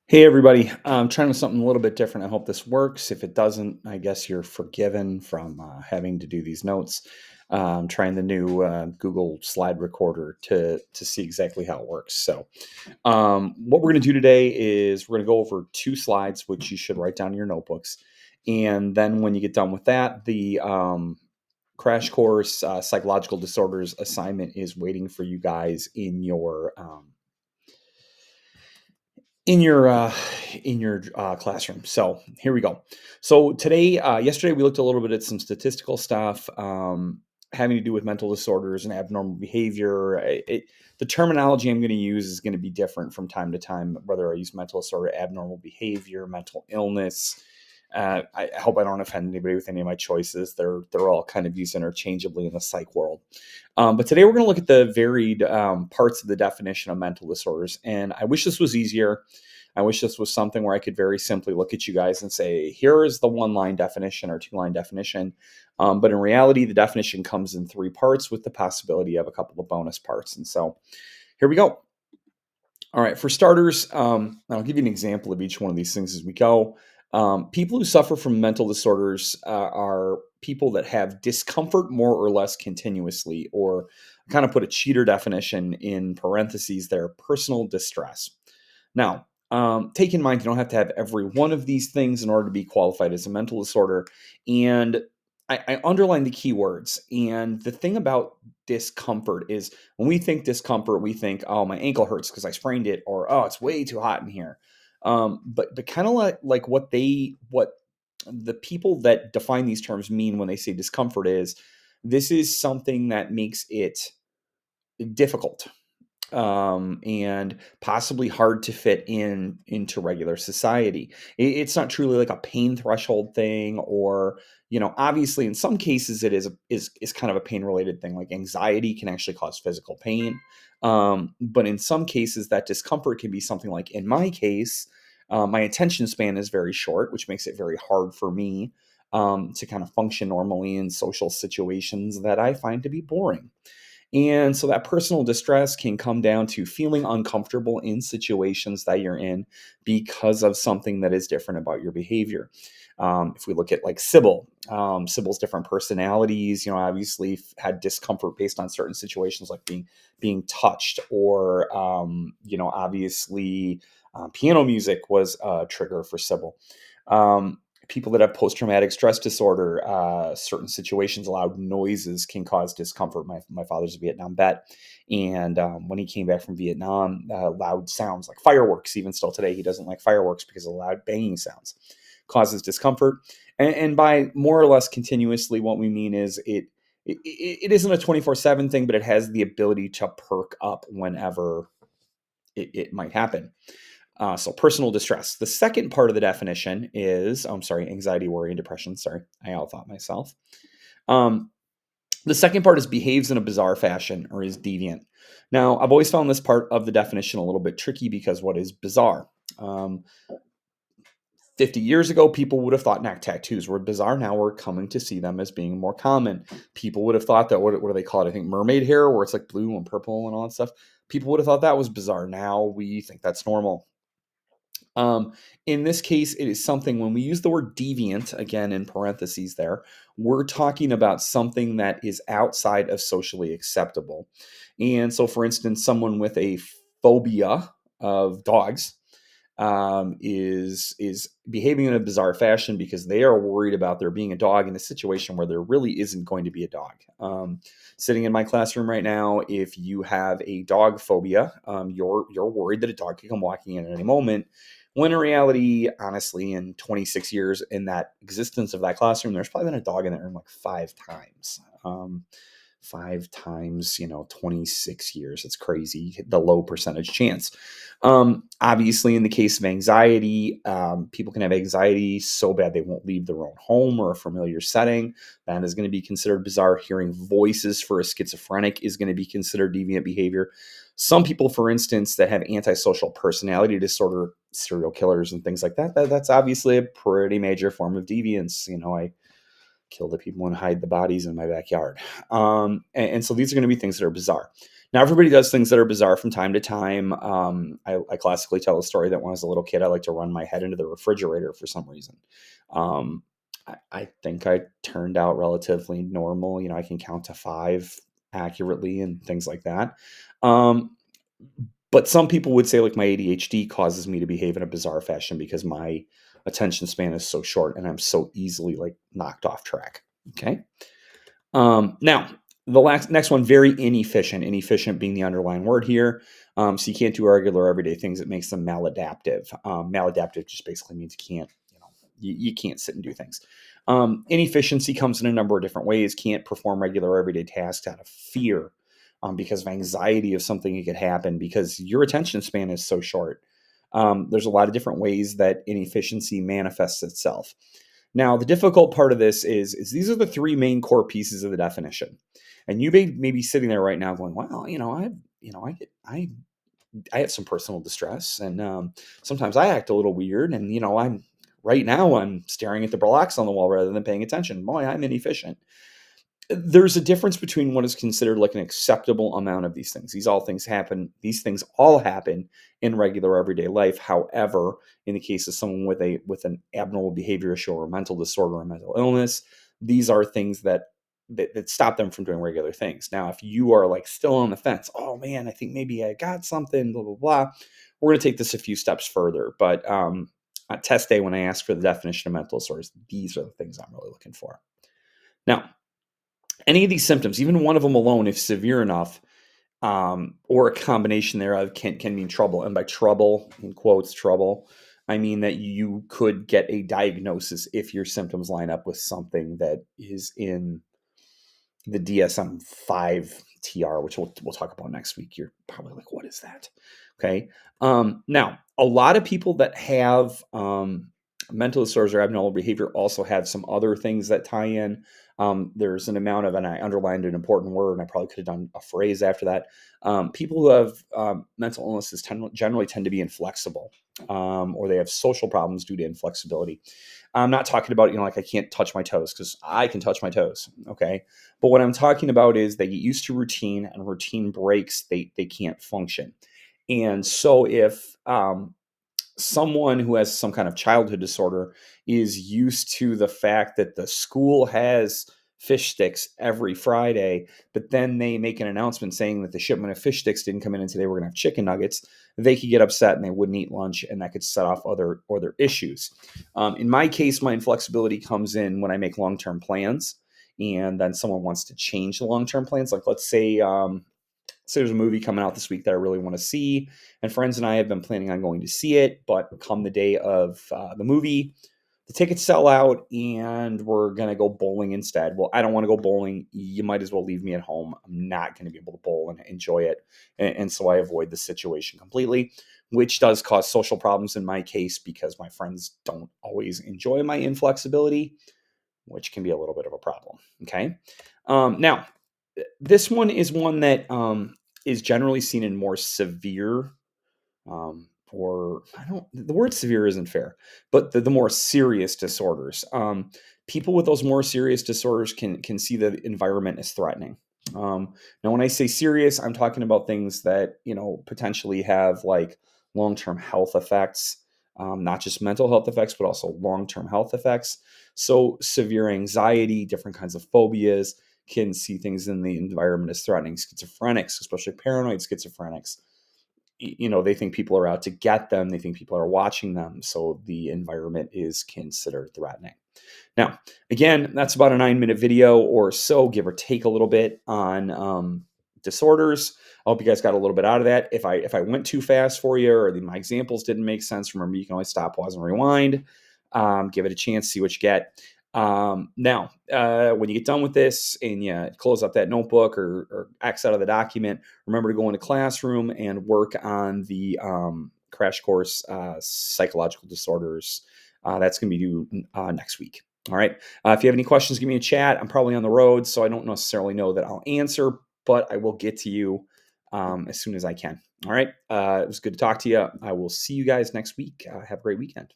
Hey everybody, I'm trying something a little bit different. I hope this works. If it doesn't, I guess you're forgiven from having to do these notes. I'm trying the new Google Slide Recorder to see exactly how it works. What we're going to do today is we're going to go over two slides, which you should write down in your notebooks, and then when you get done with that, the crash course psychological disorders assignment is waiting for you guys in your classroom. So here we go. So today, yesterday we looked a little bit at some statistical stuff having to do with mental disorders and abnormal behavior. The terminology I'm going to use is going to be different from time to time, whether I use mental disorder, abnormal behavior, mental illness. I hope I don't offend anybody with any of my choices. They're all kind of used interchangeably in the psych world. But today we're going to look at the varied parts of the definition of mental disorders. And I wish this was easier. I wish this was something where I could very simply look at you guys and say, here is the one-line definition or two-line definition. But in reality, the definition comes in three parts with the possibility of a couple of bonus parts. And so here we go. All right, for starters, I'll give you an example of each one of these things as we go. People who suffer from mental disorders are people that have discomfort more or less continuously, or kind of put a cheater definition in parentheses there, personal distress. Now, take in mind, you don't have to have every one of these things in order to be qualified as a mental disorder. And I underline the keywords. And the thing about discomfort is when we think discomfort, we think, oh, my ankle hurts because I sprained it, or oh, it's way too hot in here. But kind of like what the people that define these terms mean when they say discomfort is this is something that makes it difficult and possibly hard to fit into regular society. It's not truly like a pain threshold thing, or obviously in some cases it is kind of a pain related thing. Like anxiety can actually cause physical pain, but in some cases that discomfort can be something like in my case, my attention span is very short, which makes it very hard for me to kind of function normally in social situations that I find to be boring. And so that personal distress can come down to feeling uncomfortable in situations that you're in because of something that is different about your behavior. If we look at like Sybil, Sybil's different personalities, obviously had discomfort based on certain situations like being touched, or obviously piano music was a trigger for Sybil. People that have post-traumatic stress disorder, certain situations, loud noises can cause discomfort. My father's a Vietnam vet, and when he came back from Vietnam, loud sounds like fireworks, even still today, he doesn't like fireworks because of loud banging sounds, causes discomfort. And by more or less continuously, what we mean is it isn't a 24/7 thing, but it has the ability to perk up whenever it might happen. So personal distress. The second part of the definition is, anxiety, worry, and depression. Sorry, I all thought myself. Um, the second part is behaves in a bizarre fashion or is deviant. Now, I've always found this part of the definition a little bit tricky because what is bizarre? Um, 50 years ago, people would have thought neck tattoos were bizarre. Now we're coming to see them as being more common. People would have thought that, what do they call it? I think mermaid hair, where it's like blue and purple and all that stuff. People would have thought that was bizarre. Now we think that's normal. Um, in this case, it is something, when we use the word deviant, again in parentheses there, we're talking about something that is outside of socially acceptable. And so, for instance, someone with a phobia of dogs is behaving in a bizarre fashion because they are worried about there being a dog in a situation where there really isn't going to be a dog. Sitting in my classroom right now, if you have a dog phobia, you're worried that a dog could come walking in at any moment. When in reality, honestly, in 26 years in that existence of that classroom, there's probably been a dog in that room like 5 times. 5 times, 26 years. It's crazy, the low percentage chance. Obviously, in the case of anxiety, people can have anxiety so bad they won't leave their own home or a familiar setting. That is going to be considered bizarre. Hearing voices for a schizophrenic is going to be considered deviant behavior. Some people, for instance, that have antisocial personality disorder, serial killers and things like that's obviously a pretty major form of deviance. I kill the people and hide the bodies in my backyard. And so these are going to be things that are bizarre. Now, everybody does things that are bizarre from time to time. I classically tell a story that when I was a little kid, I like to run my head into the refrigerator for some reason. Um, I think I turned out relatively normal. I can count to five accurately and things like that. Um, but some people would say, like, my ADHD causes me to behave in a bizarre fashion because my attention span is so short and I'm so easily like knocked off track. Okay. Now, the next one, very inefficient. Inefficient being the underlying word here. So you can't do regular everyday things. It makes them maladaptive. Maladaptive just basically means you can't, you can't sit and do things. Inefficiency comes in a number of different ways. Can't perform regular everyday tasks out of fear, because of anxiety of something that could happen because your attention span is so short. There's a lot of different ways that inefficiency manifests itself. Now, the difficult part of this is these are the three main core pieces of the definition. And you may be sitting there right now going, "Well, I have some personal distress, and sometimes I act a little weird, and I'm staring at the blocks on the wall rather than paying attention. Boy, I'm inefficient." There's a difference between what is considered like an acceptable amount of these things. These things all happen in regular everyday life. However, in the case of someone with an abnormal behavior issue or a mental disorder or mental illness, these are things that stop them from doing regular things. Now, if you are like still on the fence, oh man, I think maybe I got something, blah blah blah, we're going to take this a few steps further. But at test day, when I ask for the definition of mental disorders, these are the things I'm really looking for. Now, any of these symptoms, even one of them alone, if severe enough, or a combination thereof, can mean trouble. And by trouble, in quotes, trouble, I mean that you could get a diagnosis if your symptoms line up with something that is in the DSM-5 TR, which we'll talk about next week. You're probably like, what is that? Okay. Now, a lot of people that have mental disorders or abnormal behavior also have some other things that tie in. There's an amount of, and I underlined an important word, and I probably could have done a phrase after that. People who have mental illnesses generally tend to be inflexible, or they have social problems due to inflexibility. I'm not talking about, like I can't touch my toes, because I can touch my toes. Okay. But what I'm talking about is they get used to routine, and routine breaks, they can't function. And so if someone who has some kind of childhood disorder is used to the fact that the school has fish sticks every Friday, but then they make an announcement saying that the shipment of fish sticks didn't come in and today we're going to have chicken nuggets, they could get upset and they wouldn't eat lunch, and that could set off other issues. In my case, my inflexibility comes in when I make long-term plans, and then someone wants to change the long-term plans. Like, let's say there's a movie coming out this week that I really want to see, and friends and I have been planning on going to see it, but come the day of the movie, the tickets sell out and we're going to go bowling instead. Well, I don't want to go bowling. You might as well leave me at home. I'm not going to be able to bowl and enjoy it. And so I avoid the situation completely, which does cause social problems in my case because my friends don't always enjoy my inflexibility, which can be a little bit of a problem. Okay. Now, this one is one that is generally seen in more severe, or I don't, the word severe isn't fair, but the more serious disorders. People with those more serious disorders can see the environment as threatening. Now, when I say serious, I'm talking about things that potentially have like long-term health effects, not just mental health effects, but also long-term health effects. So severe anxiety, different kinds of phobias, can see things in the environment as threatening. Schizophrenics, especially paranoid schizophrenics, they think people are out to get them. They think people are watching them. So the environment is considered threatening. Now, again, that's about a 9-minute video or so, give or take a little bit, on disorders. I hope you guys got a little bit out of that. If I went too fast for you, or my examples didn't make sense, remember you can always stop, pause, and rewind. Give it a chance, see what you get. Now, when you get done with this and you close up that notebook or X out of the document, remember to go into Classroom and work on the crash course, psychological disorders. That's going to be due next week. All right. If you have any questions, give me a chat. I'm probably on the road, so I don't necessarily know that I'll answer, but I will get to you as soon as I can. All right. It was good to talk to you. I will see you guys next week. Have a great weekend.